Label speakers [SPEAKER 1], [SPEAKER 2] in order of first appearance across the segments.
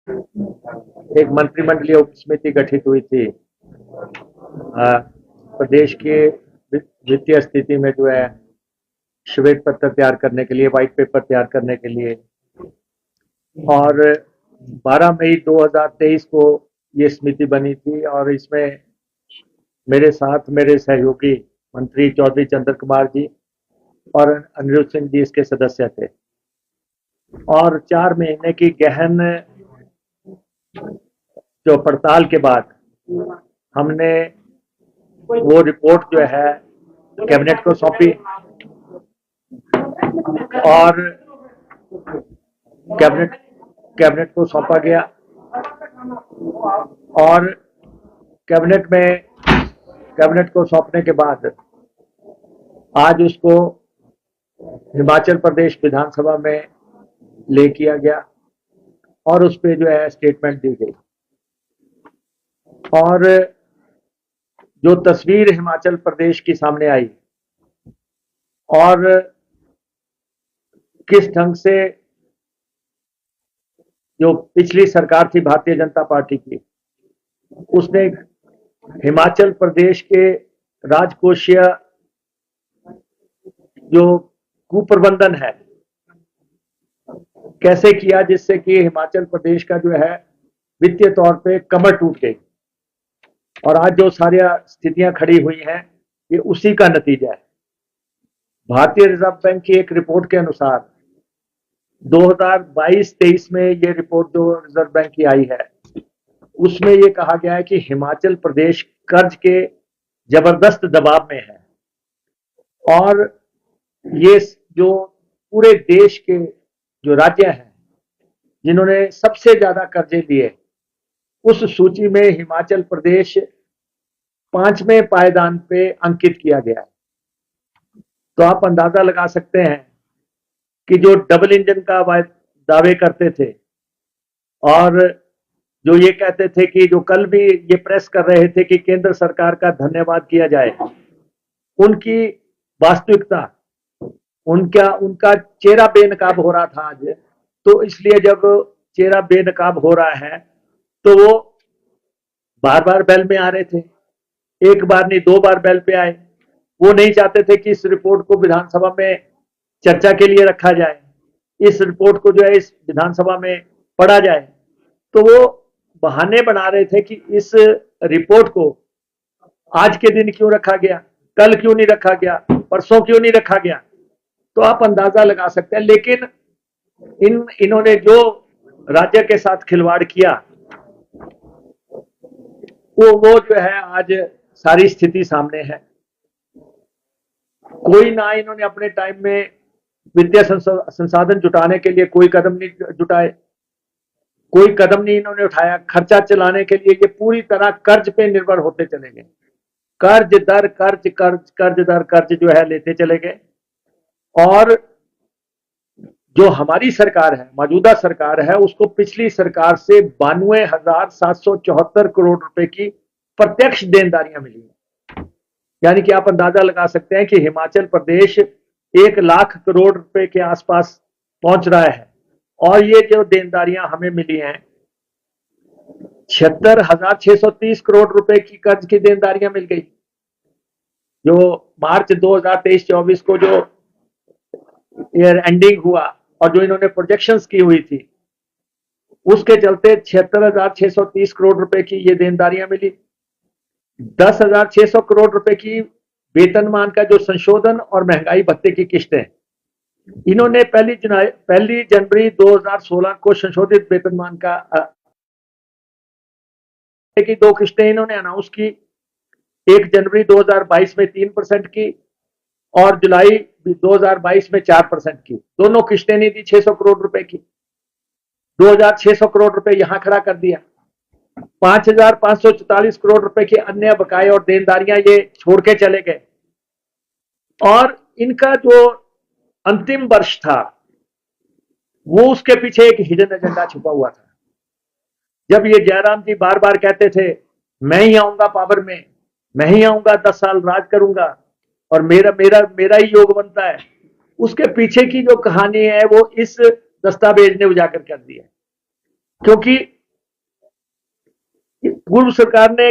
[SPEAKER 1] एक मंत्रिमंडलीय उपसमिति गठित हुई थी प्रदेश के वित्तीय स्थिति में जो है श्वेत पत्र तैयार करने के लिए, व्हाइट पेपर तैयार करने के लिए। और 12 मई 2023 को ये समिति बनी थी और इसमें मेरे साथ मेरे सहयोगी मंत्री चौधरी चंद्र कुमार जी और अनिरुद्ध सिंह जी इसके सदस्य थे। और 4 महीने की गहन जो पड़ताल के बाद हमने वो रिपोर्ट जो है कैबिनेट को सौंपी और कैबिनेट को सौंपा गया और कैबिनेट को सौंपने के बाद आज उसको हिमाचल प्रदेश विधानसभा में ले किया गया और उस पे जो है स्टेटमेंट दी गई। और जो तस्वीर हिमाचल प्रदेश की सामने आई और किस ढंग से जो पिछली सरकार थी भारतीय जनता पार्टी की, उसने हिमाचल प्रदेश के राजकोषीय जो कुप्रबंधन है कैसे किया, जिससे कि हिमाचल प्रदेश का जो है वित्तीय तौर पे कमर टूट गई। और आज जो सारी स्थितियां खड़ी हुई हैं ये उसी का नतीजा है। भारतीय रिजर्व बैंक की एक रिपोर्ट के अनुसार 2022-23 में ये रिपोर्ट जो रिजर्व बैंक की आई है उसमें ये कहा गया है कि हिमाचल प्रदेश कर्ज के जबरदस्त दबाव में है और ये जो पूरे देश के जो राज्य हैं जिन्होंने सबसे ज्यादा कर्जे लिए उस सूची में हिमाचल प्रदेश 5वें पायदान पे अंकित किया गया है। तो आप अंदाजा लगा सकते हैं कि जो डबल इंजन का दावे करते थे और जो ये कहते थे कि जो कल भी ये प्रेस कर रहे थे कि केंद्र सरकार का धन्यवाद किया जाए, उनकी वास्तविकता उनका चेहरा बेनकाब हो रहा था आज। तो इसलिए जब चेहरा बेनकाब हो रहा है तो वो बार बार बेल में आ रहे थे, एक बार नहीं 2 बार बेल पे आए। वो नहीं चाहते थे कि इस रिपोर्ट को विधानसभा में चर्चा के लिए रखा जाए, इस रिपोर्ट को जो है इस विधानसभा में पढ़ा जाए। तो वो बहाने बना रहे थे कि इस रिपोर्ट को आज के दिन क्यों रखा गया, कल क्यों नहीं रखा गया, परसों क्यों नहीं रखा गया। तो आप अंदाजा लगा सकते हैं। लेकिन इन्होंने जो राज्य के साथ खिलवाड़ किया वो जो है आज सारी स्थिति सामने है। कोई ना इन्होंने अपने टाइम में वित्तीय संसाधन जुटाने के लिए कोई कदम नहीं जुटाए, कोई कदम नहीं इन्होंने उठाया। खर्चा चलाने के लिए ये पूरी तरह कर्ज पे निर्भर होते चले गए, कर्ज दर कर्ज जो है लेते चले गए। और जो हमारी सरकार है, मौजूदा सरकार है, उसको पिछली सरकार से 92,774 करोड़ रुपए की प्रत्यक्ष देनदारियां मिली हैं। यानी कि आप अंदाजा लगा सकते हैं कि हिमाचल प्रदेश 1 लाख करोड़ रुपए के आसपास पहुंच रहा है। और ये जो देनदारियां हमें मिली हैं 76,630 करोड़ रुपए की कर्ज की देनदारियां मिल गई। जो मार्च 2023-24 को जो ईयर एंडिंग हुआ और जो इन्होंने प्रोजेक्शंस की हुई थी उसके चलते 76,630 करोड़ रुपए की ये देनदारियां मिली। 10,600 करोड़ रुपए की वेतनमान का जो संशोधन और महंगाई भत्ते की किस्तें इन्होंने 1 जनवरी 2016 को संशोधित वेतनमान का की 2 किस्तें इन्होंने अनाउंस की। 1 जनवरी 2022 में 3% की और जुलाई 2022 में 4% की। दोनों किस्तें नहीं दी 600 करोड़ रुपए की। 2,600 करोड़ रुपए यहां खड़ा कर दिया। 5,544 करोड़ रुपए की अन्य बकाये और देनदारियां ये छोड़ के चले गए। और इनका जो अंतिम वर्ष था वो उसके पीछे एक हिडन एजेंडा छुपा हुआ था। जब ये जयराम जी बार बार कहते थे मैं ही आऊंगा पावर में, मैं ही आऊंगा 10 साल राज करूंगा और मेरा ही योग बनता है, उसके पीछे की जो कहानी है वो इस दस्तावेज ने उजागर कर दी है। क्योंकि पूर्व सरकार ने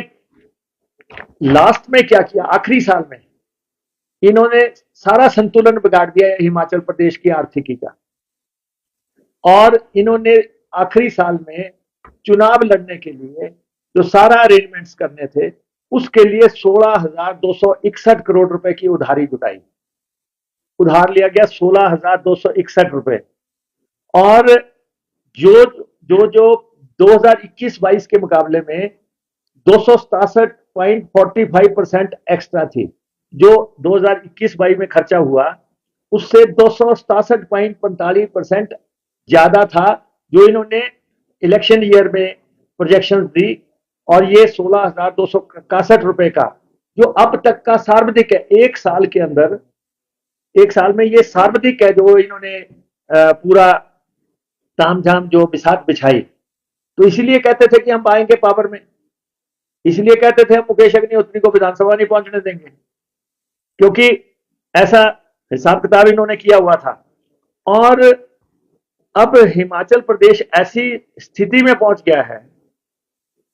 [SPEAKER 1] लास्ट में क्या किया, आखिरी साल में इन्होंने सारा संतुलन बिगाड़ दिया है हिमाचल प्रदेश की आर्थिकी का। और इन्होंने आखिरी साल में चुनाव लड़ने के लिए जो सारा अरेंजमेंट्स करने थे, उसके लिए 16,261 करोड़ रुपए की उधारी जुटाई। उधार लिया गया 16,261 रुपए। और जो जो जो 2021-22 के मुकाबले में 267.45% एक्स्ट्रा थी। जो 2021-22 में खर्चा हुआ उससे 267.45% ज्यादा था जो इन्होंने इलेक्शन ईयर में प्रोजेक्शन दी। और ये 16,261 रुपए का जो अब तक का सर्वाधिक है, एक साल के अंदर, एक साल में ये सर्वाधिक है जो इन्होंने पूरा तामझाम जो बिसात बिछाई। तो इसीलिए कहते थे कि हम आएंगे पावर में, इसलिए कहते थे हम मुकेश अग्निहोत्री को विधानसभा नहीं पहुंचने देंगे, क्योंकि ऐसा हिसाब किताब इन्होंने किया हुआ था। और अब हिमाचल प्रदेश ऐसी स्थिति में पहुंच गया है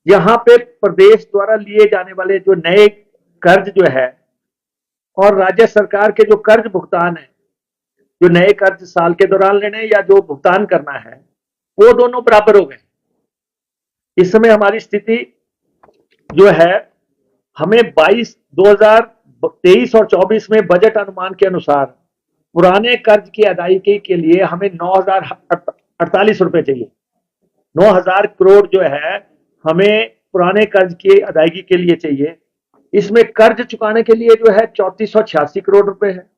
[SPEAKER 1] यहां पे प्रदेश द्वारा लिए जाने वाले जो नए कर्ज जो है और राज्य सरकार के जो कर्ज भुगतान है, जो नए कर्ज साल के दौरान लेने या जो भुगतान करना है, वो दोनों बराबर हो गए। इस समय हमारी स्थिति जो है, हमें 2023 और 24 में बजट अनुमान के अनुसार पुराने कर्ज की अदायगी के लिए हमें 9,048 रुपए चाहिए। 9,000 करोड़ जो है हमें पुराने कर्ज की अदायगी के लिए चाहिए। इसमें कर्ज चुकाने के लिए जो है 3,486 करोड़ रुपए है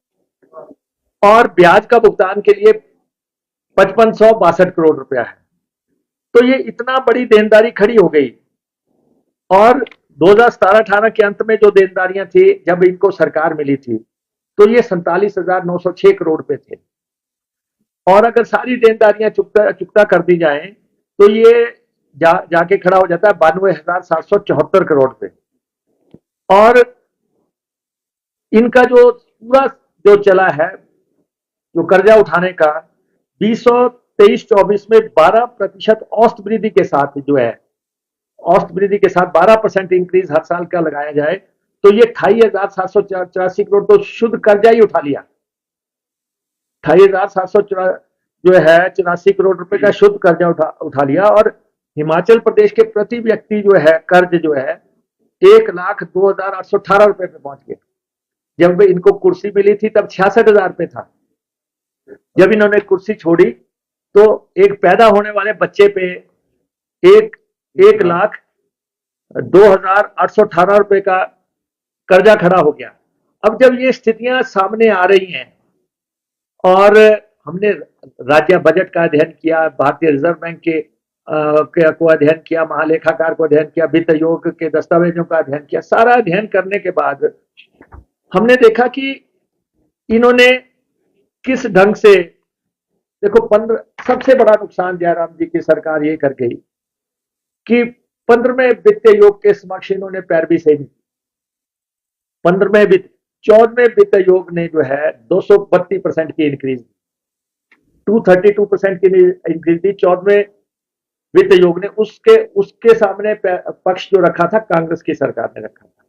[SPEAKER 1] और ब्याज का भुगतान के लिए 5,562 करोड़ रुपया है। तो ये इतना बड़ी देनदारी खड़ी हो गई। और 2017-18 के अंत में जो देनदारियां थी जब इनको सरकार मिली थी तो ये 47,906 करोड़ रुपए थे। और अगर सारी देनदारियां चुकता कर दी जाए तो ये जाके खड़ा हो जाता है 92,774 करोड़ पे। और इनका जो पूरा जो चला है जो कर्जा उठाने का 2023-24 में 12% औसत वृद्धि के साथ जो है, औसत वृद्धि के साथ 12% इंक्रीज हर साल का लगाया जाए तो ये 28,784 करोड़ तो शुद्ध कर्जा ही उठा लिया। 28,700 जो है 84 करोड़ रुपए का शुद्ध कर्जा उठा लिया। और हिमाचल प्रदेश के प्रति व्यक्ति जो है कर्ज जो है 1,02,818 रुपए पे पहुंच गए। जब इनको कुर्सी मिली थी तब 66,000 रुपए था। जब इन्होंने कुर्सी छोड़ी तो एक पैदा होने वाले बच्चे पे 1,02,818 रुपए का कर्जा खड़ा हो गया। अब जब ये स्थितियां सामने आ रही हैं और हमने राज्य बजट का अध्ययन किया, भारतीय रिजर्व बैंक के को अध्ययन किया, महालेखाकार को अध्ययन किया, वित्त आयोग के दस्तावेजों का अध्ययन किया, सारा अध्ययन करने के बाद हमने देखा कि इन्होंने किस ढंग से, देखो 15 सबसे बड़ा नुकसान जयराम जी की सरकार ये कर गई कि 15वें वित्त आयोग के समक्ष इन्होंने पैरवी सही नहीं। 15वें 14वें वित्त आयोग ने जो है 232% की इंक्रीज, 232% की इंक्रीज दी। 14वें वित्त आयोग ने उसके सामने पक्ष जो रखा था कांग्रेस की सरकार ने रखा था।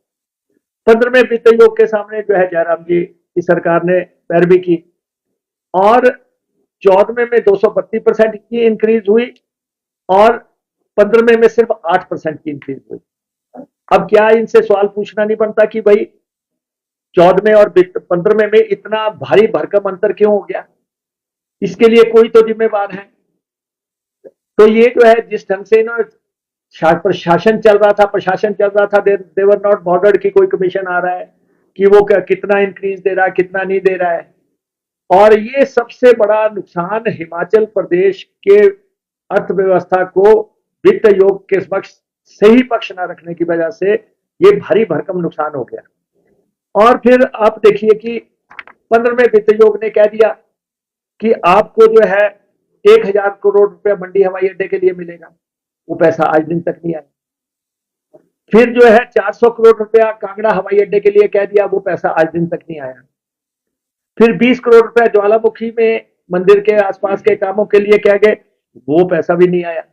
[SPEAKER 1] 15वें वित्त आयोग के सामने जो है जयराम जी की सरकार ने पैरवी की और 14वें में 232% की इंक्रीज हुई और 15वें में सिर्फ 8% की इंक्रीज हुई। अब क्या इनसे सवाल पूछना नहीं बनता कि भाई 14वें और 15वें में इतना भारी भरकम अंतर क्यों हो गया? इसके लिए कोई तो जिम्मेवार है। तो ये जो है जिस ढंग से प्रशासन चल रहा था, देवर नॉट बॉर्डर्ड की कोई कमीशन आ रहा है कि वो कितना इंक्रीज दे रहा है, कितना नहीं दे रहा है। और ये सबसे बड़ा नुकसान हिमाचल प्रदेश के अर्थव्यवस्था को वित्त आयोग के समक्ष सही पक्ष न रखने की वजह से ये भारी भरकम नुकसान हो गया। और फिर आप देखिए कि 15वें वित्त आयोग ने कह दिया कि आपको जो है 1,000 करोड़ रुपया मंडी हवाई अड्डे के लिए मिलेगा, वो पैसा आज दिन तक नहीं आया। फिर जो है 400 करोड़ रुपया कांगड़ा हवाई अड्डे के लिए कह दिया, वो पैसा आज दिन तक नहीं आया। फिर 20 करोड़ रुपया ज्वालामुखी में मंदिर के आसपास के कामों के लिए कह गए, वो पैसा भी नहीं आया।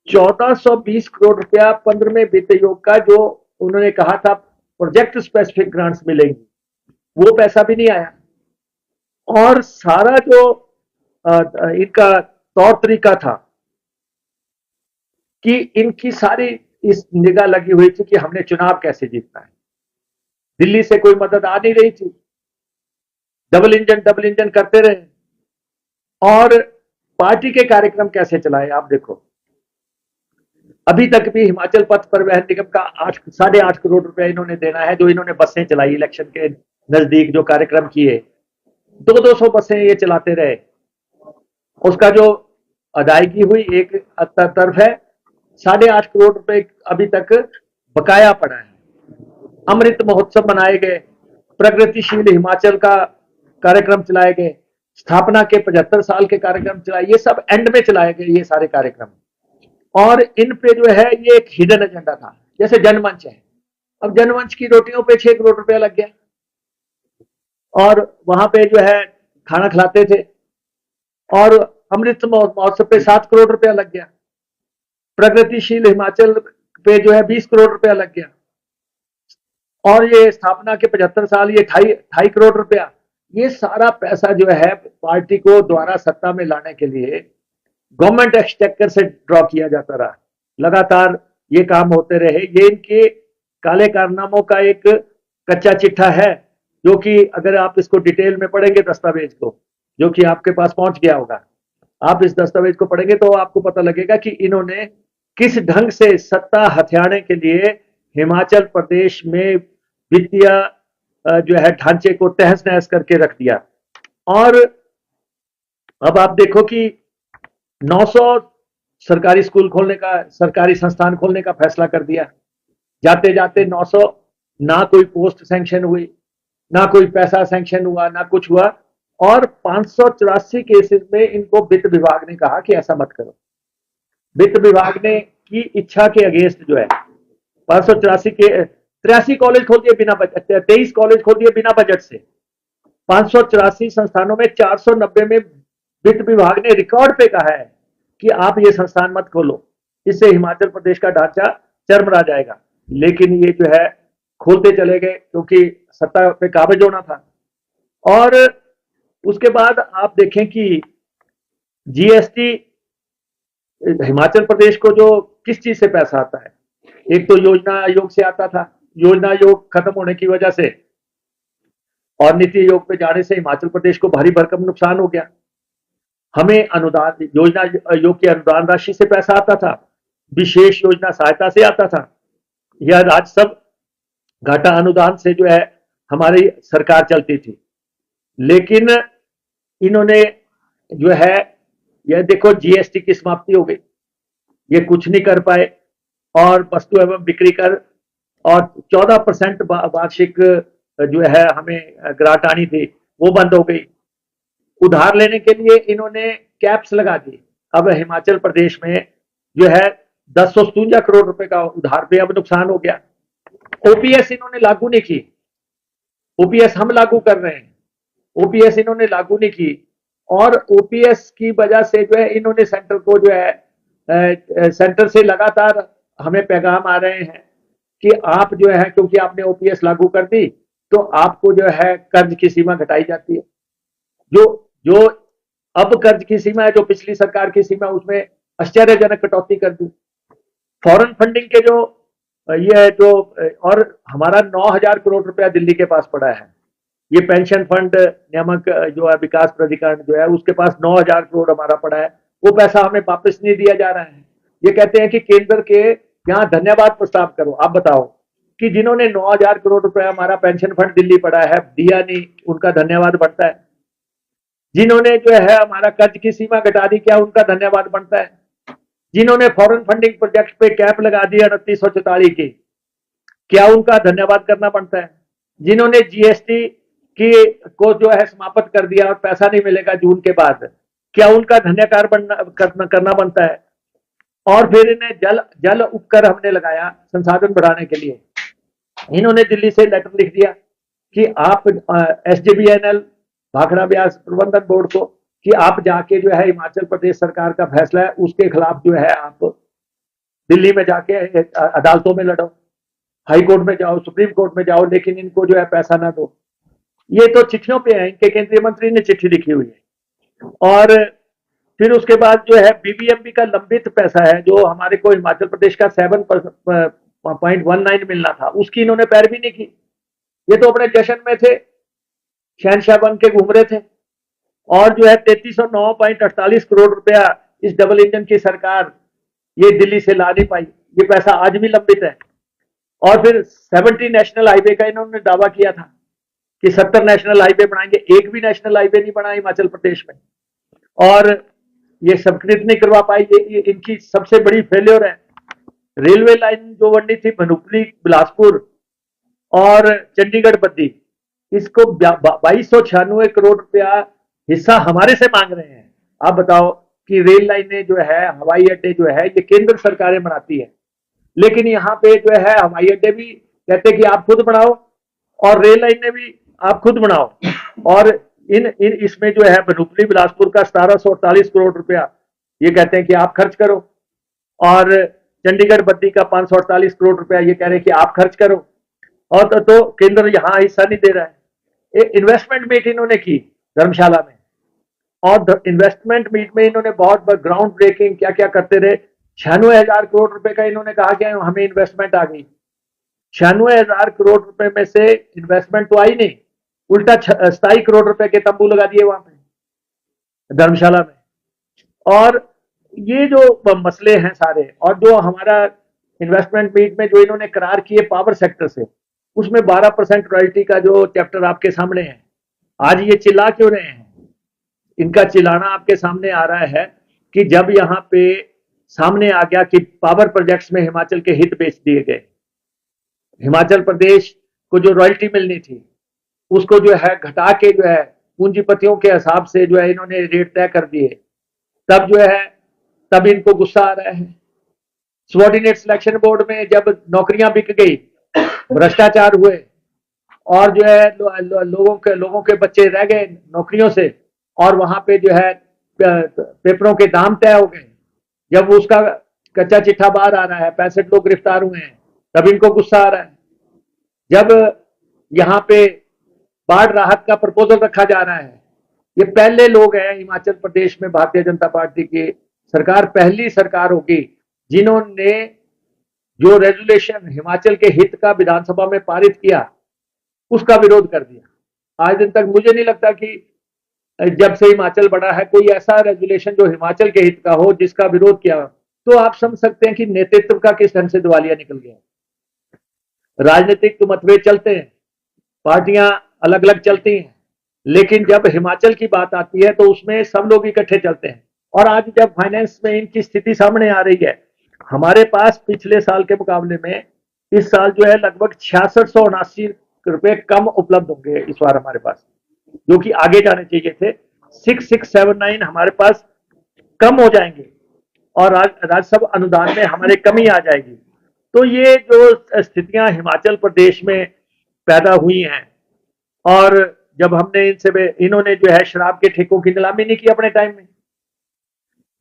[SPEAKER 1] 1420 करोड़ रुपया 15वें वित्त आयोग का जो उन्होंने कहा था प्रोजेक्ट स्पेसिफिक ग्रांट्स मिलेंगी, वो पैसा भी नहीं आया। और सारा जो इनका तौर तरीका था कि इनकी सारी इस निगाह लगी हुई थी कि हमने चुनाव कैसे जीतना है। दिल्ली से कोई मदद आ नहीं रही थी, डबल इंजन करते रहे। और पार्टी के कार्यक्रम कैसे चलाए आप देखो, अभी तक भी हिमाचल पथ परिवहन निगम का 8.5 करोड़ रुपया इन्होंने देना है, जो इन्होंने बसें चलाई इलेक्शन के नजदीक, जो कार्यक्रम किए 200 बसें ये चलाते रहे, उसका जो अदायगी हुई एक तरफ है, 8.5 करोड़ रुपए अभी तक बकाया पड़ा है। अमृत महोत्सव मनाए गए, प्रगतिशील हिमाचल का कार्यक्रम चलाए गए, स्थापना के 75 साल के कार्यक्रम चलाए, ये सब एंड में चलाए गए ये सारे कार्यक्रम। और इन पे जो है ये एक हिडन एजेंडा था, जैसे जनमंच है, अब जनमंच की रोटियों पे 6 करोड़ रुपया लग गया, और वहां पे जो है खाना खिलाते थे, और अमृत महोत्सव पे 7 करोड़ रुपया लग गया, प्रगतिशील हिमाचल पे जो है 20 करोड़ रुपया लग गया, और ये स्थापना के 75 साल ये 2.5 करोड़ रुपया। ये सारा पैसा जो है पार्टी को द्वारा सत्ता में लाने के लिए गवर्नमेंट एक्सचेकर से ड्रॉ किया जाता रहा, लगातार ये काम होते रहे। ये इनके काले कारनामों का एक कच्चा चिट्ठा है, जो कि अगर आप इसको डिटेल में पढ़ेंगे दस्तावेज को, जो कि आपके पास पहुंच गया होगा, आप इस दस्तावेज को पढ़ेंगे तो आपको पता लगेगा कि इन्होंने किस ढंग से सत्ता हथियाने के लिए हिमाचल प्रदेश में वित्तीय जो है ढांचे को तहस नहस करके रख दिया। और अब आप देखो कि 900 सरकारी स्कूल खोलने का, सरकारी संस्थान खोलने का फैसला कर दिया, जाते जाते 900, ना कोई पोस्ट सैंक्शन हुई, ना कोई पैसा सैंक्शन हुआ, ना कुछ हुआ। और 584 केसेस में इनको वित्त विभाग ने कहा कि ऐसा मत करो। वित्त विभाग ने की इच्छा के अगेंस्ट जो है 584 के 83 कॉलेज खोल दिए बिना बजट, 23 कॉलेज खोल दिए बिना बजट से। 584 संस्थानों में 490 में वित्त विभाग ने रिकॉर्ड पे कहा है कि आप ये संस्थान मत खोलो, इससे हिमाचल प्रदेश का ढांचा चरमरा जाएगा। लेकिन ये जो है खोलते चले गए, क्योंकि सत्ता पे काबिज होना था। और उसके बाद आप देखें कि जीएसटी हिमाचल प्रदेश को जो किस चीज से पैसा आता है, एक तो योजना आयोग से आता था, योजना आयोग खत्म होने की वजह से और नीति आयोग पे जाने से हिमाचल प्रदेश को भारी भरकम नुकसान हो गया। हमें अनुदान, योजना आयोग की अनुदान राशि से पैसा आता था, विशेष योजना सहायता से आता था, यह राज्य सब घाटा अनुदान से जो है हमारी सरकार चलती थी। लेकिन इन्होंने जो है, यह देखो जीएसटी की समाप्ति हो गई, ये कुछ नहीं कर पाए। और वस्तु एवं बिक्री कर और 14% वार्षिक जो है हमें ग्रांट आनी थी, वो बंद हो गई। उधार लेने के लिए इन्होंने कैप्स लगा दी। अब हिमाचल प्रदेश में जो है 1057 करोड़ रुपए का उधार पे अब नुकसान हो गया। ओपीएस इन्होंने लागू नहीं की, ओपीएस हम लागू कर रहे हैं, ओपीएस इन्होंने लागू नहीं की। और ओपीएस की वजह से जो है इन्होंने सेंटर को जो है सेंटर से लगातार हमें पैगाम आ रहे हैं कि आप जो है, क्योंकि आपने ओपीएस लागू कर दी तो आपको जो है कर्ज की सीमा घटाई जाती है। जो जो अब कर्ज की सीमा है, जो पिछली सरकार की सीमा, उसमें आश्चर्यजनक कटौती कर दी। फॉरेन फंडिंग के जो ये जो, और हमारा 9,000 करोड़ रुपया दिल्ली के पास पड़ा है। ये पेंशन फंड नियामक जो है विकास प्राधिकरण जो है, उसके पास 9,000 करोड़ हमारा पड़ा है, वो पैसा हमें वापस नहीं दिया जा रहा है। ये कहते हैं कि केंद्र के यहाँ धन्यवाद प्रस्ताव करो। आप बताओ कि जिन्होंने 9,000 करोड़ रुपया हमारा पेंशन फंड दिल्ली पड़ा है दिया नहीं, उनका धन्यवाद बनता है? जिन्होंने जो है हमारा कर्ज की सीमा घटा दी, क्या उनका धन्यवाद बनता है? जिन्होंने फॉरेन फंडिंग प्रोजेक्ट पे कैप लगा दी 2944 की, क्या उनका धन्यवाद करना बनता है? जिन्होंने जीएसटी की को जो है समाप्त कर दिया और पैसा नहीं मिलेगा जून के बाद, क्या उनका धन्यकार करना बनता है? और फिर इन्हें जल उपकर हमने लगाया संसाधन बढ़ाने के लिए। इन्होंने दिल्ली से लेटर लिख दिया कि आप एसजेबीएनएल भाखड़ा ब्यास प्रबंधन बोर्ड को कि आप जाके जो है हिमाचल प्रदेश सरकार का फैसला है उसके खिलाफ जो है आप दिल्ली में जाके अदालतों में लड़ो, हाई कोर्ट में जाओ, सुप्रीम कोर्ट में जाओ, लेकिन इनको जो है पैसा ना दो। ये तो चिट्ठियों पे है, इनके केंद्रीय मंत्री ने चिट्ठी लिखी हुई है। और फिर उसके बाद जो है बीबीएमबी का लंबित पैसा है, जो हमारे को हिमाचल प्रदेश का 7.19 मिलना था, उसकी इन्होंने पैरवी नहीं की। ये तो अपने जश्न में थे, शहनशाह बन के घूम रहे थे। और जो है 3309.48 करोड़ रुपया इस डबल इंजन की सरकार ये दिल्ली से ला नहीं पाई। ये पैसा आज भी लंबित है। और फिर 70 नेशनल हाईवे का इन्होंने दावा किया था कि 70 नेशनल हाईवे बनाएंगे, एक भी नेशनल हाईवे नहीं बना हिमाचल प्रदेश में। और ये स्वीकृत नहीं करवा पाई, ये इनकी सबसे बड़ी फेल्योर है। रेलवे लाइन जो बननी थी भनूपली बिलासपुर और चंडीगढ़ बद्दी, इसको 2296 करोड़ रुपया हिस्सा हमारे से मांग रहे हैं। आप बताओ कि रेल लाइनें जो है, हवाई अड्डे जो है, ये केंद्र सरकारें बनाती है, लेकिन यहाँ पे जो है हवाई अड्डे भी कहते हैं कि आप खुद बनाओ और रेल लाइनें भी आप खुद बनाओ। और इन इसमें जो है भनूपली बिलासपुर का 1748 करोड़ रुपया ये कहते हैं कि आप खर्च करो, और चंडीगढ़ बद्दी का 548 करोड़ रुपया ये कह रहे हैं कि आप खर्च करो। और तो केंद्र यहाँ हिस्सा नहीं दे रहा है। एक इन्वेस्टमेंट मीट इन्होंने की धर्मशाला में, और इन्वेस्टमेंट मीट में इन्होंने बहुत ग्राउंड ब्रेकिंग क्या क्या करते रहे। 96,000 करोड़ रुपए का इन्होंने कहा कि हमें इन्वेस्टमेंट आ गई। 96,000 करोड़ रुपए में से इन्वेस्टमेंट तो आई नहीं, उल्टा 27 करोड़ रुपए के तंबू लगा दिए वहां पे धर्मशाला में। और ये जो मसले हैं सारे, और जो हमारा इन्वेस्टमेंट मीट में जो इन्होंने करार किए पावर सेक्टर से, उसमें 12% रॉयल्टी का जो चैप्टर आपके सामने है। आज ये चिल्ला क्यों रहे हैं? इनका चिल्लाना आपके सामने आ रहा है कि जब यहाँ पे सामने आ गया कि पावर प्रोजेक्ट्स में हिमाचल के हित बेच दिए गए, हिमाचल प्रदेश को जो रॉयल्टी मिलनी थी उसको जो है घटा के जो है पूंजीपतियों के हिसाब से जो है इन्होंने रेट तय कर दिए, तब जो है तब इनको गुस्सा आ रहा है। सबॉर्डिनेट सिलेक्शन बोर्ड में जब नौकरियां बिक गई, भ्रष्टाचार हुए, और जो है लोगों के बच्चे रह गए नौकरियों से, और वहां पे जो है पेपरों के दाम तय हो गए। जब उसका कच्चा चिट्ठा बाहर आ रहा है, 65 लोग गिरफ्तार हुए हैं, तब इनको गुस्सा आ रहा है। जब यहाँ पे बाढ़ राहत का प्रपोजल रखा जा रहा है, ये पहले लोग हैं हिमाचल प्रदेश में, भारतीय जनता पार्टी की सरकार पहली सरकार होगी जिन्होंने जो रेजुलेशन हिमाचल के हित का विधानसभा में पारित किया उसका विरोध कर दिया। आज दिन तक मुझे नहीं लगता कि जब से हिमाचल बढ़ा है कोई ऐसा रेजुलेशन जो हिमाचल के हित का हो जिसका विरोध किया। तो आप समझ सकते हैं कि नेतृत्व का किस ढंग से दिवालिया निकल गया। राजनीतिक तो मतभेद चलते हैं, पार्टियां अलग अलग चलती हैं, लेकिन जब हिमाचल की बात आती है तो उसमें सब लोग इकट्ठे चलते हैं। और आज जब फाइनेंस में इनकी स्थिति सामने आ रही है, हमारे पास पिछले साल के मुकाबले में इस साल जो है लगभग 6679 रुपए कम उपलब्ध होंगे इस बार हमारे पास, जो कि आगे जाने चाहिए थे। 6679 हमारे पास कम हो जाएंगे और राजस्व अनुदान में हमारे कमी आ जाएगी। तो ये जो स्थितियां हिमाचल प्रदेश में पैदा हुई हैं, और जब हमने इन्होंने जो है शराब के ठेकों की नीलामी नहीं की अपने टाइम में,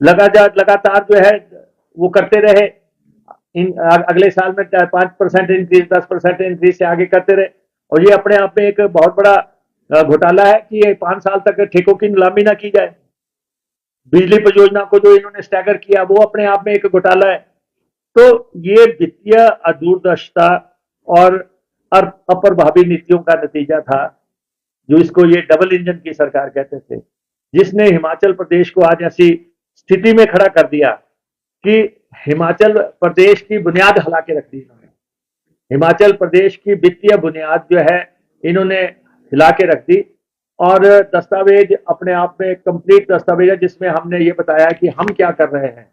[SPEAKER 1] लगातार जो है वो करते रहे। अगले साल में 5% इंक्रीज, 10% इंक्रीज से आगे करते रहे। और ये अपने आप में एक बहुत बड़ा घोटाला है कि ये 5 साल तक ठेकों की नीलामी ना की जाए। बिजली परियोजना को जो इन्होंने स्टैगर किया वो अपने आप में एक घोटाला है। तो ये वित्तीय अदूरदर्शिता और अप्रभावी नीतियों का नतीजा था, जो इसको ये डबल इंजन की सरकार कहते थे, जिसने हिमाचल प्रदेश को आज ऐसी स्थिति में खड़ा कर दिया कि हिमाचल प्रदेश की बुनियाद हिला के रख दी इन्होंने। हिमाचल प्रदेश की वित्तीय बुनियाद जो है इन्होंने हिला के रख दी। और दस्तावेज अपने आप में कंप्लीट दस्तावेज है, जिसमें हमने ये बताया कि हम क्या कर रहे हैं,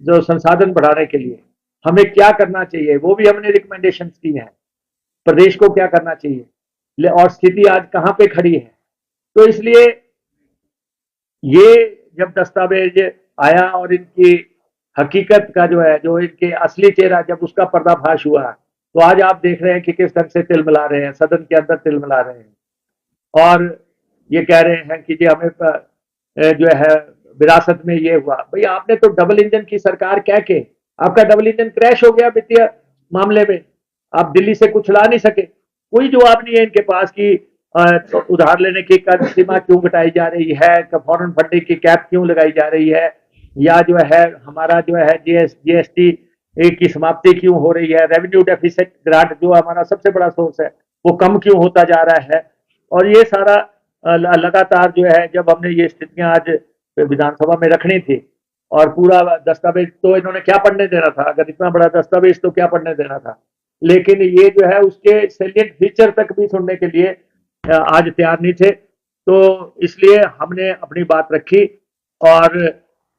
[SPEAKER 1] जो संसाधन बढ़ाने के लिए हमें क्या करना चाहिए, वो भी हमने रिकमेंडेशंस की हैं, प्रदेश को क्या करना चाहिए, और स्थिति आज कहाँ पे खड़ी है। तो इसलिए ये जब दस्तावेज आया और इनकी हकीकत का जो है, जो इनके असली चेहरा जब उसका पर्दाफाश हुआ, तो आज आप देख रहे हैं कि किस ढंग से तिल मिला रहे हैं, सदन के अंदर तिल मिला रहे हैं, और ये कह रहे हैं कि जी हमें जो है विरासत में ये हुआ। भाई आपने तो डबल इंजन की सरकार कह के आपका डबल इंजन क्रैश हो गया वित्तीय मामले में, आप दिल्ली से कुछ ला नहीं सके, कोई जवाब नहीं है इनके पास कि तो उधार लेने की कर्ज सीमा क्यों घटाई जा रही है, फॉरेन फंडिंग की कैप क्यों लगाई जा रही है, या जो है हमारा जो है जीएसटी की समाप्ति क्यों हो रही है, रेवेन्यू डेफिसिट ग्रांट जो हमारा सबसे बड़ा सोर्स है वो कम क्यों होता जा रहा है। और ये सारा लगातार जो है, जब हमने ये स्थितियां आज विधानसभा में रखनी थी और पूरा दस्तावेज, तो इन्होंने क्या पढ़ने देना था, अगर इतना बड़ा दस्तावेज तो क्या पढ़ने देना था। लेकिन ये जो है उसके सैलिएंट फीचर तक भी सुनने के लिए आज तैयार नहीं थे, तो इसलिए हमने अपनी बात रखी। और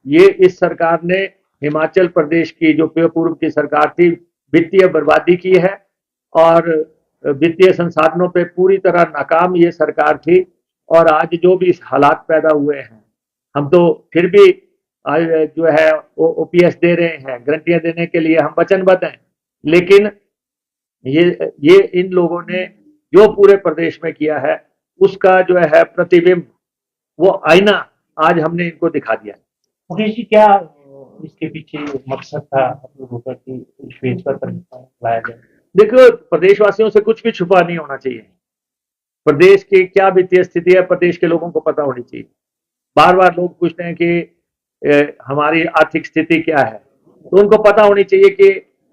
[SPEAKER 1] ये इस सरकार ने हिमाचल प्रदेश की जो पूर्व की सरकार थी वित्तीय बर्बादी की है, और वित्तीय संसाधनों पे पूरी तरह नाकाम ये सरकार थी। और आज जो भी हालात पैदा हुए हैं, हम तो फिर भी आज जो है ओपीएस दे रहे हैं, गारंटियां देने के लिए हम वचनबद्ध हैं, लेकिन ये इन लोगों ने जो पूरे प्रदेश में किया है उसका जो है प्रतिबिंब, वो आईना आज हमने इनको दिखा दिया।
[SPEAKER 2] मुकेश जी, क्या इसके पीछे मकसद था आप लोगों का कि श्वेत पत्र लाया जाए?
[SPEAKER 1] देखो, प्रदेशवासियों से कुछ भी छुपा नहीं होना चाहिए। प्रदेश की क्या वित्तीय स्थिति है प्रदेश के लोगों को पता होनी चाहिए। बार बार लोग पूछते हैं कि हमारी आर्थिक स्थिति क्या है, तो उनको पता होनी चाहिए कि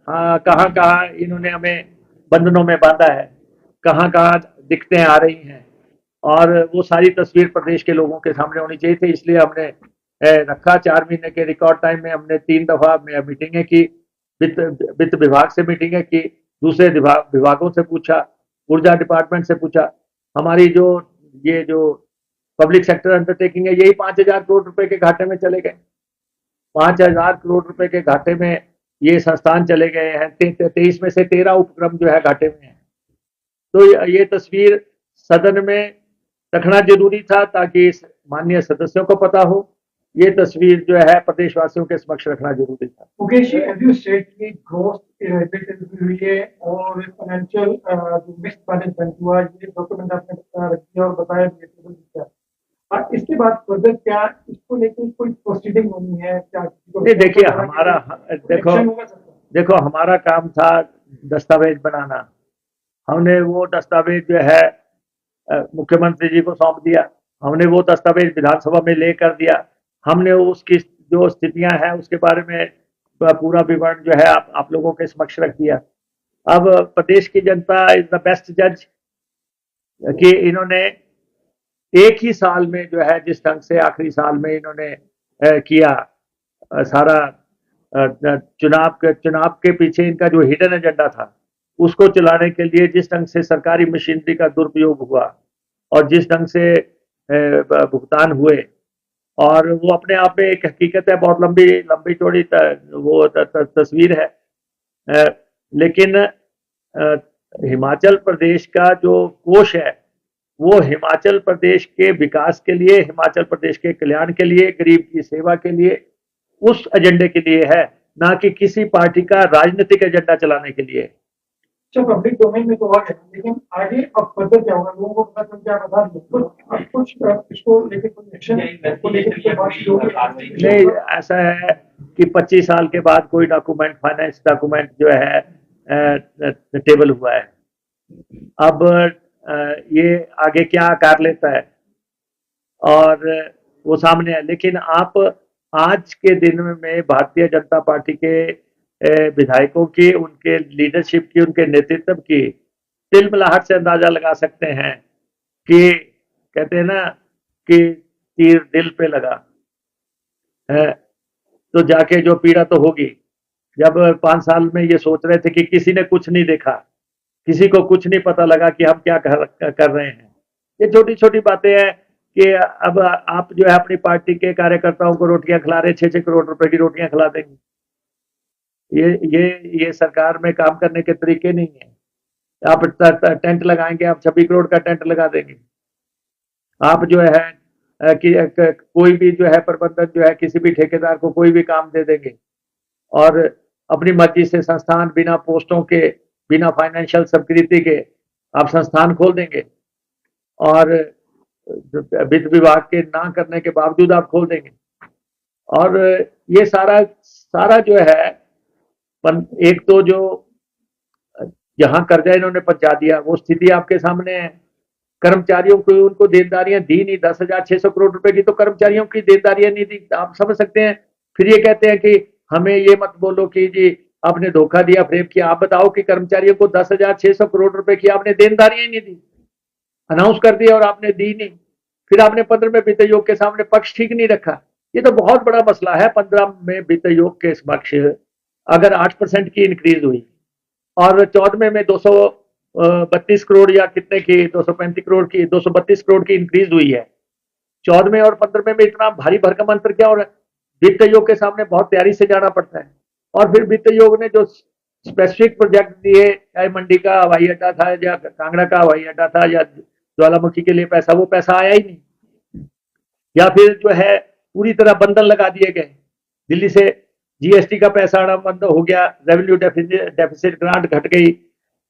[SPEAKER 1] हाँ, कहाँ कहाँ इन्होंने हमें बंधनों में बांधा है, कहाँ कहाँ दिक्कतें आ रही हैं, और वो सारी तस्वीर प्रदेश के लोगों के सामने होनी चाहिए थी। इसलिए हमने रखा, 4 महीने के रिकॉर्ड टाइम में हमने 3 दफा मीटिंगें की, वित्त विभाग से मीटिंगें की, दूसरे विभागों से पूछा, ऊर्जा डिपार्टमेंट से पूछा। हमारी जो ये जो पब्लिक सेक्टर अंडरटेकिंग है, यही 5,000 करोड़ रुपए के घाटे में चले गए। 5,000 करोड़ रुपए के घाटे में ये संस्थान चले गए हैं। 23 में से 13 उपक्रम जो है घाटे में है। तो ये तस्वीर सदन में रखना जरूरी था ताकि माननीय सदस्यों को पता हो। ये तस्वीर जो है प्रदेशवासियों के समक्ष रखना जरूरी था।
[SPEAKER 3] Mukesh ji, as you said कि ग्रोथ हुई है और फाइनेंशियल जो मिक्स्ड मैनेजमेंट हुआ, ये डॉक्यूमेंट आपने रख दिया और बताया भी। और इसके बाद फर्दर क्या इसको लेकर कोई प्रोसीडिंग होनी है क्या?
[SPEAKER 1] नहीं, देखिए हमारा, देखो हमारा काम था दस्तावेज बनाना। हमने वो दस्तावेज जो है मुख्यमंत्री जी को सौंप दिया, हमने वो दस्तावेज विधानसभा में लेकर दिया, हमने उसकी जो स्थितियां हैं उसके बारे में पूरा विवरण जो है आप लोगों के समक्ष रख दिया। अब प्रदेश की जनता इज द बेस्ट जज कि इन्होंने एक ही साल में जो है, जिस ढंग से आखिरी साल में इन्होंने किया सारा चुनाव के पीछे इनका जो हिडन एजेंडा था उसको चलाने के लिए जिस ढंग से सरकारी मशीनरी का दुरुपयोग हुआ और जिस ढंग से भुगतान हुए, और वो अपने आप में एक हकीकत है, बहुत लंबी चौड़ी वो तस्वीर है। लेकिन हिमाचल प्रदेश का जो कोष है वो हिमाचल प्रदेश के विकास के लिए, हिमाचल प्रदेश के कल्याण के लिए, गरीब की सेवा के लिए, उस एजेंडे के लिए है, ना कि किसी पार्टी का राजनीतिक एजेंडा चलाने के लिए।
[SPEAKER 3] पब्लिक डोमेन में तो आ गया, लेकिन आगे अब फर्दर क्या होगा, लोगों को पता चल क्या बता दिया कुछ इसको लेकर कोई एक्शन
[SPEAKER 1] नहीं, ऐसा है कि 25 साल के बाद कोई डॉक्यूमेंट, फाइनेंस डॉक्यूमेंट जो है टेबल हुआ है। अब ये आगे क्या आकार लेता है और वो सामने है, लेकिन आप आज के दिन में भारतीय जनता पार्टी के विधायकों की, उनके लीडरशिप की, उनके नेतृत्व की तिलमिलाहट से अंदाजा लगा सकते हैं कि कहते हैं ना कि तीर दिल पे लगा है तो जाके जो पीड़ा तो होगी। जब 5 साल में ये सोच रहे थे कि किसी ने कुछ नहीं देखा, किसी को कुछ नहीं पता लगा कि हम क्या कर रहे हैं। ये छोटी छोटी बातें हैं कि अब आप जो है अपनी पार्टी के कार्यकर्ताओं को रोटियां खिला रहे, 6-6 करोड़ रुपए की रोटियां खिला देंगे। ये सरकार में काम करने के तरीके नहीं है। आप टेंट लगाएंगे, आप 26 करोड़ का टेंट लगा देंगे। आप जो है कि कोई भी जो है प्रबंधन जो है किसी भी ठेकेदार को कोई भी काम दे देंगे और अपनी मर्जी से संस्थान बिना पोस्टों के, बिना फाइनेंशियल स्वीकृति के आप संस्थान खोल देंगे और वित्त विभाग के ना करने के बावजूद आप खोल देंगे। और ये सारा जो है एक तो जो जहां कर्जा इन्होंने पहुंचा दिया वो स्थिति आपके सामने है। कर्मचारियों को उनको देनदारियां दी नहीं, 10,600 करोड़ रुपए की तो कर्मचारियों की देनदारियां नहीं दी, आप समझ सकते हैं। फिर ये कहते हैं कि हमें ये मत बोलो कि जी आपने धोखा दिया, फ्रेब किया। आप बताओ कि कर्मचारियों को 10,600 करोड़ रुपए की आपने देनदारियां ही नहीं दी, अनाउंस कर दिया और आपने दी नहीं। फिर आपने 15 में वित्त आयोग के सामने पक्ष ठीक नहीं रखा। ये तो बहुत बड़ा मसला है। 15 में वित्त आयोग के समक्ष अगर 8% की इंक्रीज हुई और 14 में 232 करोड़ या कितने की 235 करोड़ की 232 करोड़ की इंक्रीज हुई है, 14 और 15 में इतना भारी भरकम अंतर क्या। और वित्त आयोग के सामने बहुत तैयारी से जाना पड़ता है। और फिर वित्त आयोग ने जो स्पेसिफिक प्रोजेक्ट दिए, चाहे मंडी का हवाई अड्डा था या कांगड़ा का हवाई अड्डा था या ज्वालामुखी के लिए पैसा, वो पैसा आया ही नहीं। या फिर जो है पूरी तरह बंधन लगा दिए गए। दिल्ली से जीएसटी का पैसा आना बंद हो गया, रेवेन्यू डेफिसिट ग्रांट घट गई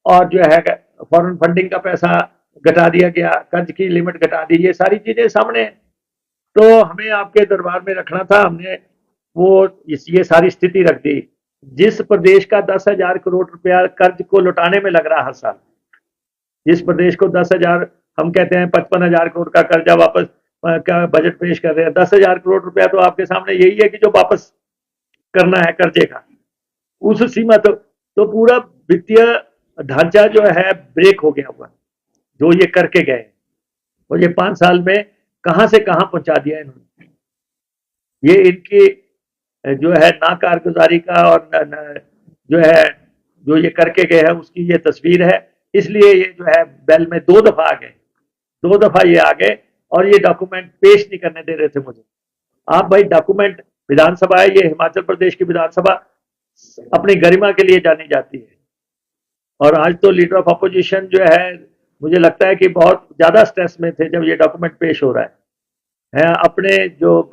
[SPEAKER 1] और जो है फॉरेन फंडिंग का पैसा घटा दिया गया, कर्ज की लिमिट घटा दी। ये सारी चीजें सामने हैं। तो हमें आपके दरबार में रखना था, हमने वो ये सारी स्थिति रख दी। जिस प्रदेश का 10,000 करोड़ रुपया कर्ज को लौटाने में लग रहा हर साल, जिस प्रदेश को 10,000, हम कहते हैं 55,000 करोड़ का कर्जा वापस का बजट पेश कर रहे हैं, 10,000 करोड़ रुपया तो आपके सामने यही है कि जो वापस करना है कर्जे का, उस सीमा तो पूरा वित्तीय ढांचा जो है ब्रेक हो गया हुआ जो ये करके गए। और ये 5 साल में कहां से कहां पहुंचा दिया इन्होंने। ये इनकी जो है नाकारगुजारी का और जो है जो ये करके गए हैं उसकी ये तस्वीर है। इसलिए ये जो है बेल में 2 दफा आ गए, 2 दफा ये आ गए और ये डॉक्यूमेंट पेश नहीं करने दे रहे थे मुझे। आप भाई डॉक्यूमेंट, विधानसभा है ये, हिमाचल प्रदेश की विधानसभा अपनी गरिमा के लिए जानी जाती है। और आज तो लीडर ऑफ अपोजिशन जो है, मुझे लगता है कि बहुत ज्यादा स्ट्रेस में थे जब ये डॉक्यूमेंट पेश हो रहा है अपने जो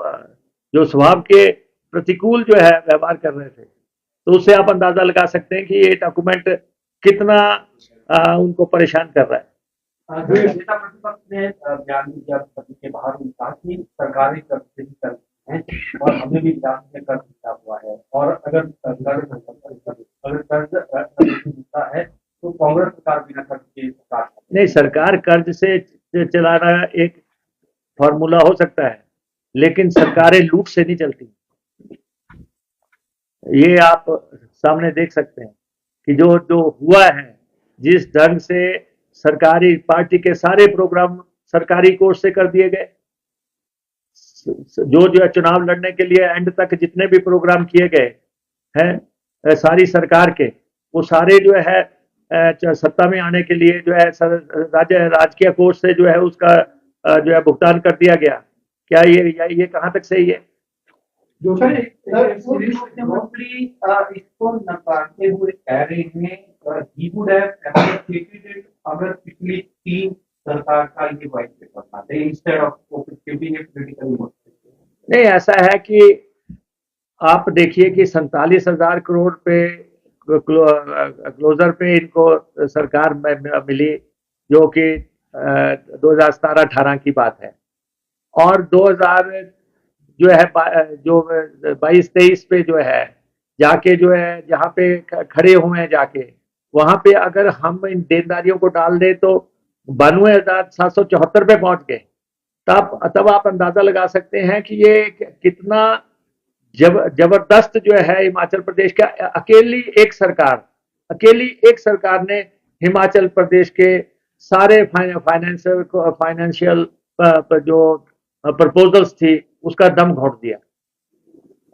[SPEAKER 1] स्वभाव के प्रतिकूल जो है व्यवहार कर रहे थे। तो उससे आप अंदाजा लगा सकते हैं कि ये डॉक्यूमेंट कितना उनको परेशान कर रहा है।
[SPEAKER 2] नेता प्रतिपक्ष ने बयान दिया के बाहर कहा कि सरकारी कर्ज से ही कर हैं और हमें भी कर्ज मिला हुआ है, और अगर कर्ज मिलता है तो कांग्रेस सरकार बिना कर्ज के सरकार
[SPEAKER 1] नहीं, सरकार कर्ज से चलाना एक फॉर्मूला हो सकता है, लेकिन सरकारें लूट से नहीं चलती। ये आप सामने देख सकते हैं कि जो हुआ है, जिस ढंग से सरकारी पार्टी के सारे प्रोग्राम सरकारी कोर्स से कर दिए गए, जो है चुनाव लड़ने के लिए एंड तक जितने भी प्रोग्राम किए गए हैं सारी सरकार के, वो सारे जो है सत्ता में आने के लिए जो है राजकीय कोष से जो है उसका जो है भुगतान कर दिया गया। क्या ये कहां तक सही है?
[SPEAKER 3] जो
[SPEAKER 2] मुख्यमंत्री इसको नकारते हुए कह रहे हैं he would have appreciated it अगर पिछली 3 सरकार का ये वाइट पेपर था instead of giving it critical note.
[SPEAKER 1] नहीं, ऐसा है कि आप देखिए कि 47,000 करोड़ पे क्लोजर पे इनको सरकार में मिली, जो कि 2017-18 की बात है। और 2000 जो है जो 22-23 पे जो है जाके जो है जहाँ पे खड़े हुए हैं जाके वहां पे अगर हम इन देनदारियों को डाल दें तो 92,774 पे पहुंच गए। तब आप अंदाजा लगा सकते हैं कि ये कितना जबरदस्त जो है हिमाचल प्रदेश का अकेली एक सरकार ने हिमाचल प्रदेश के सारे फाइनेंशियल जो प्रपोजल्स थी उसका दम घोट दिया।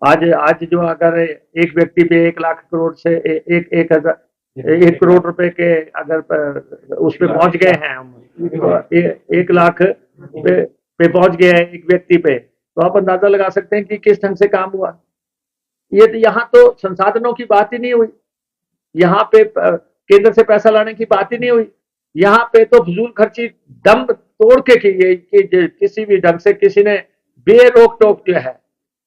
[SPEAKER 1] आज जो अगर एक व्यक्ति पे 1 लाख करोड़ से 1 करोड़ रुपए के अगर उस पे पहुंच गए हैं हम, 1 लाख पे पहुंच गए हैं एक व्यक्ति पे, तो आप अंदाजा लगा सकते हैं कि किस ढंग से काम हुआ। ये तो यहाँ तो संसाधनों की बात ही नहीं हुई, यहाँ पे केंद्र से पैसा लाने की बात ही नहीं हुई। यहाँ पे तो फजूल खर्ची दम तोड़ के की गई कि किसी भी ढंग से किसी ने बेरोक टोक जो है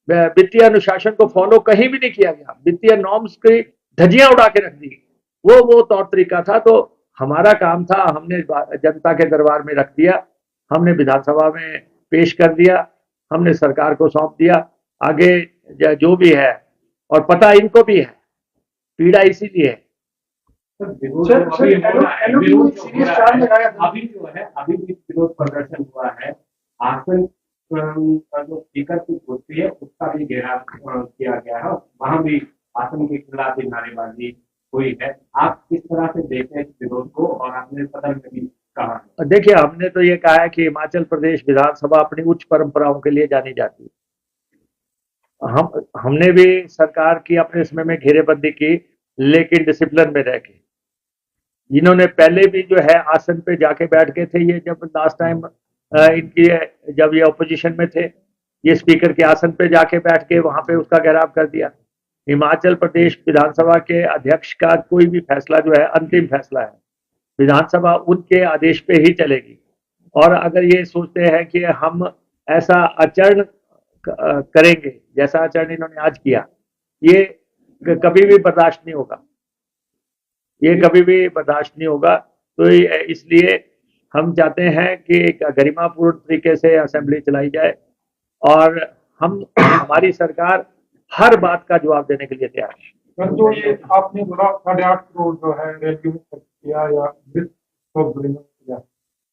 [SPEAKER 1] वित्तीय अनुशासन को फॉलो कहीं भी नहीं किया गया, वित्तीय नॉर्म्स की धज्जियां उड़ा के रख दी। वो तौर तरीका था। तो हमारा काम था, हमने जनता के दरबार में रख दिया, हमने विधानसभा में पेश कर दिया, हमने सरकार को सौंप दिया। आगे जो भी है, और पता इनको भी है पीड़ा इसीलिए है।
[SPEAKER 2] सर, विरोध
[SPEAKER 3] सर,
[SPEAKER 2] जो अभी हो रहा है,
[SPEAKER 3] LOD
[SPEAKER 2] विरोध
[SPEAKER 3] में
[SPEAKER 2] जो हो
[SPEAKER 3] सीरियस
[SPEAKER 2] रहा
[SPEAKER 3] चार्ज
[SPEAKER 2] है,
[SPEAKER 3] लगाया था।
[SPEAKER 2] अभी जो है, अभी भी विरोध प्रदर्शन हुआ है। आसन का जो स्पीकर की कुर्सी है उसका भी घेराव किया गया है, वहां भी आसन के खिलाफ भी नारेबाजी हुई है। आप किस तरह से देखते हैं इस विरोध को, और आपने सदन में भी कहा है।
[SPEAKER 1] देखिए, हमने तो ये कहा है कि हिमाचल प्रदेश विधानसभा अपनी उच्च परंपराओं के लिए जानी जाती है। हमने भी सरकार की अपने समय में घेरेबंदी की, लेकिन डिसिप्लिन में रह के। इन्होंने पहले भी जो है आसन पे जाके बैठ गए थे, ये जब लास्ट टाइम इनकी जब ये ऑपोजिशन में थे, ये स्पीकर के आसन पे जाके बैठ के वहां पे उसका घेराव कर दिया। हिमाचल प्रदेश विधानसभा के अध्यक्ष का कोई भी फैसला जो है अंतिम फैसला है, विधानसभा उनके आदेश पे ही चलेगी। और अगर ये सोचते हैं कि हम ऐसा आचरण करेंगे जैसा आचरण इन्होंने आज किया, ये कभी भी बर्दाश्त नहीं होगा, ये कभी भी बर्दाश्त नहीं होगा। तो इसलिए हम चाहते हैं कि एक गरिमापूर्ण तरीके से असेंबली चलाई जाए, और हमारी सरकार हर बात का जवाब देने के लिए तैयार है।
[SPEAKER 3] सर, जो ये आपने बोला 8.5 करोड़ जो है रेलवे में खर्च किया या किया,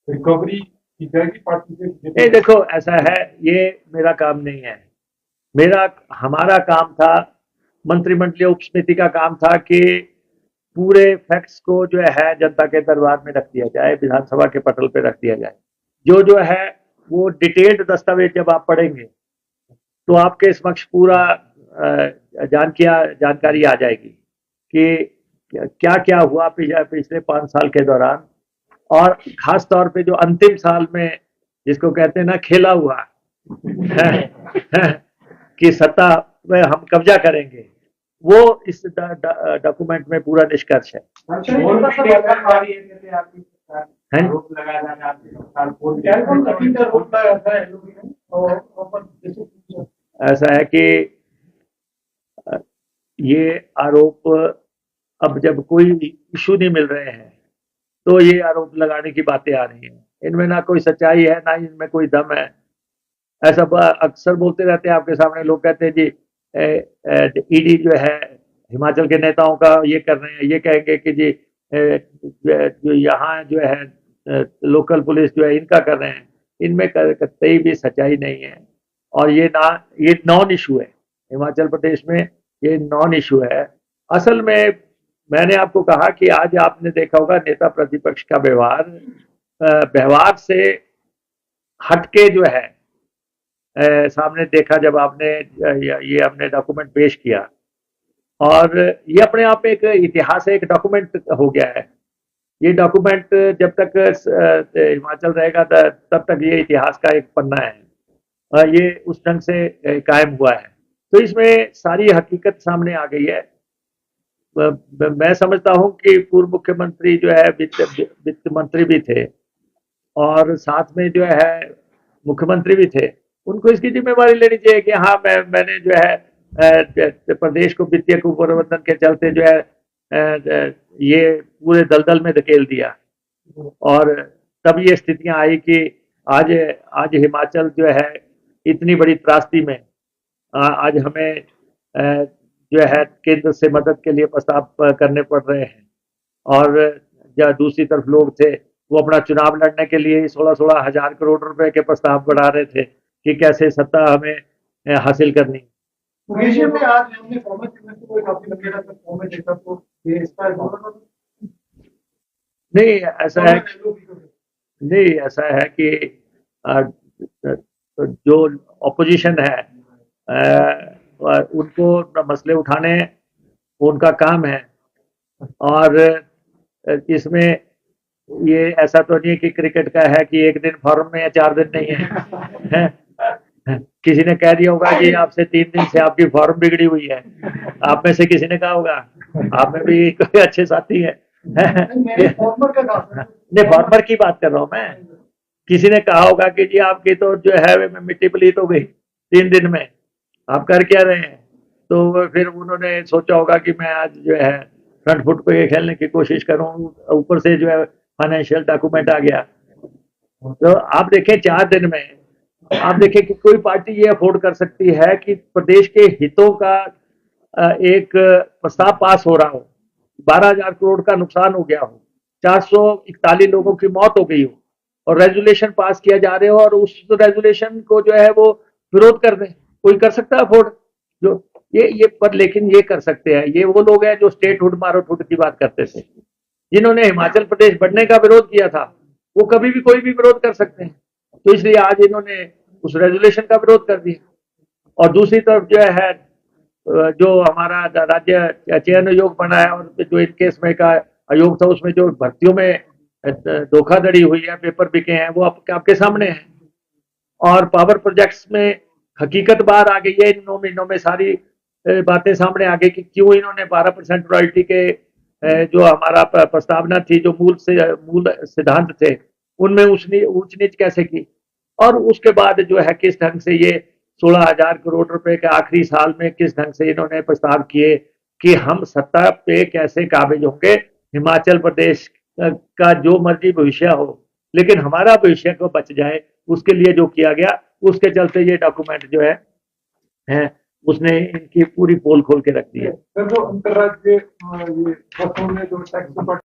[SPEAKER 3] रिकवरी की जाएगी पार्टी से?
[SPEAKER 1] नहीं, देखो ऐसा है, ये मेरा काम नहीं है। हमारा काम था, मंत्रिमंडलीय उपसमिति का काम था कि पूरे फैक्ट्स को जो है जनता के दरबार में रख दिया जाए, विधानसभा के पटल पे रख दिया जाए। जो है वो डिटेल्ड दस्तावेज जब आप पढ़ेंगे तो आपके समक्ष पूरा जानकारी आ जाएगी कि क्या क्या हुआ पिछले 5 साल के दौरान, और खास तौर पे जो अंतिम साल में जिसको कहते हैं ना खेला हुआ कि सत्ता में हम कब्जा करेंगे, वो इस डॉक्यूमेंट में पूरा निष्कर्ष है। ऐसा है कि ये आरोप, अब जब कोई इशू नहीं मिल रहे हैं तो ये आरोप लगाने की बातें आ रही हैं। इनमें ना कोई सच्चाई है, ना इनमें कोई दम है। ऐसा अक्सर बोलते रहते हैं आपके सामने, लोग कहते हैं जी ईडी जो है हिमाचल के नेताओं का ये कर रहे हैं, ये कहेंगे कि जी जो यहाँ जो है लोकल पुलिस जो है इनका कर रहे हैं। इनमें कतई भी सच्चाई नहीं है, और ये नॉन इशू है हिमाचल प्रदेश में, ये नॉन इशू है। असल में मैंने आपको कहा कि आज आपने देखा होगा नेता प्रतिपक्ष का व्यवहार से हटके जो है सामने देखा जब आपने ये अपने डॉक्यूमेंट पेश किया, और ये अपने आप में एक इतिहास है, एक डॉक्यूमेंट हो गया है। ये डॉक्यूमेंट जब तक हिमाचल रहेगा तब तक ये इतिहास का एक पन्ना है, ये उस ढंग से कायम हुआ है। तो इसमें सारी हकीकत सामने आ गई है। मैं समझता हूं कि पूर्व मुख्यमंत्री जो है वित्त मंत्री भी थे, और साथ में जो है मुख्यमंत्री भी थे। उनको इसकी जिम्मेवारी लेनी चाहिए कि हाँ, मैंने जो है प्रदेश को वित्तीय कुप्रबंधन के चलते जो है ये पूरे दलदल में धकेल दिया, और तब ये स्थितियां आई कि आज हिमाचल जो है इतनी बड़ी त्रासदी में, आज हमें जो है केंद्र से मदद के लिए प्रस्ताव करने पड़ रहे हैं, और जो दूसरी तरफ लोग थे वो अपना चुनाव लड़ने के लिए 16-16 हजार करोड़ रुपए के प्रस्ताव बढ़ा रहे थे कि कैसे सत्ता हमें हासिल करनी।
[SPEAKER 3] में आज हमने कोई काफी लंबे तक देखा, तो ये इसका
[SPEAKER 1] नहीं ऐसा है, नहीं ऐसा है कि जो ऑपोजिशन है उनको मसले उठाने उनका काम है, और इसमें ये ऐसा तो नहीं कि क्रिकेट का है कि एक दिन फॉर्म में या 4 दिन नहीं है, किसी ने कह दिया होगा कि आपसे 3 दिन से आपकी फॉर्म बिगड़ी हुई है, आप में से किसी ने कहा होगा, आप में भी कोई अच्छे साथी है। नहीं, फॉर्मर की बात कर रहा हूँ मैं। किसी ने कहा होगा कि जी आपकी तो जो है मिट्टी पलीत हो गई 3 दिन में, आप कर क्या रहे हैं? तो फिर उन्होंने सोचा होगा कि मैं आज जो है फ्रंट फुट पे खेलने की कोशिश करूं, ऊपर से जो है फाइनेंशियल डॉक्यूमेंट आ गया। तो आप देखें 4 दिन में आप देखें कि कोई पार्टी ये अफोर्ड कर सकती है कि प्रदेश के हितों का एक प्रस्ताव पास हो रहा हो, 12,000 करोड़ का नुकसान हो गया हो, 441 लोगों की मौत हो गई हो और रेजुलेशन पास किया जा रहे हो और उस रेजुलेशन को जो है वो विरोध कर दें, कोई कर सकता है अफोर्ड? जो ये पर लेकिन ये कर सकते हैं, ये वो लोग हैं जो स्टेटहुड मारोठुड की बात करते थे, जिन्होंने हिमाचल प्रदेश बढ़ने का विरोध किया था, वो कभी भी कोई भी विरोध कर सकते हैं। तो इसलिए आज इन्होंने उस रेजुलेशन का विरोध कर दिया। और दूसरी तरफ जो है जो हमारा राज्य चयन आयोग बना है और जो इनके इसमें का आयोग था, उसमें जो भर्तियों में धोखाधड़ी हुई है, पेपर बिके हैं, वो आपके सामने है। और पावर प्रोजेक्ट्स में हकीकत बाहर आ गई है, इन 9 महीनों में सारी बातें सामने आ गई कि क्यों इन्होंने 12% रॉयल्टी के जो हमारा प्रस्तावना थी, जो मूल सिद्धांत थे, उनमें ऊंच नीच कैसे की। और उसके बाद जो है किस ढंग से ये 16,000 करोड़ रुपए के आखिरी साल में किस ढंग से इन्होंने प्रस्ताव किए कि हम सत्ता पे कैसे काबिज होंगे, हिमाचल प्रदेश का जो मर्जी भविष्य हो, लेकिन हमारा भविष्य को बच जाए, उसके लिए जो किया गया, उसके चलते ये डॉक्यूमेंट जो है उसने इनकी पूरी पोल खोल के रख दी है।
[SPEAKER 3] सर, जो अंतर्राज्यीय ये बसों में जो टैक्स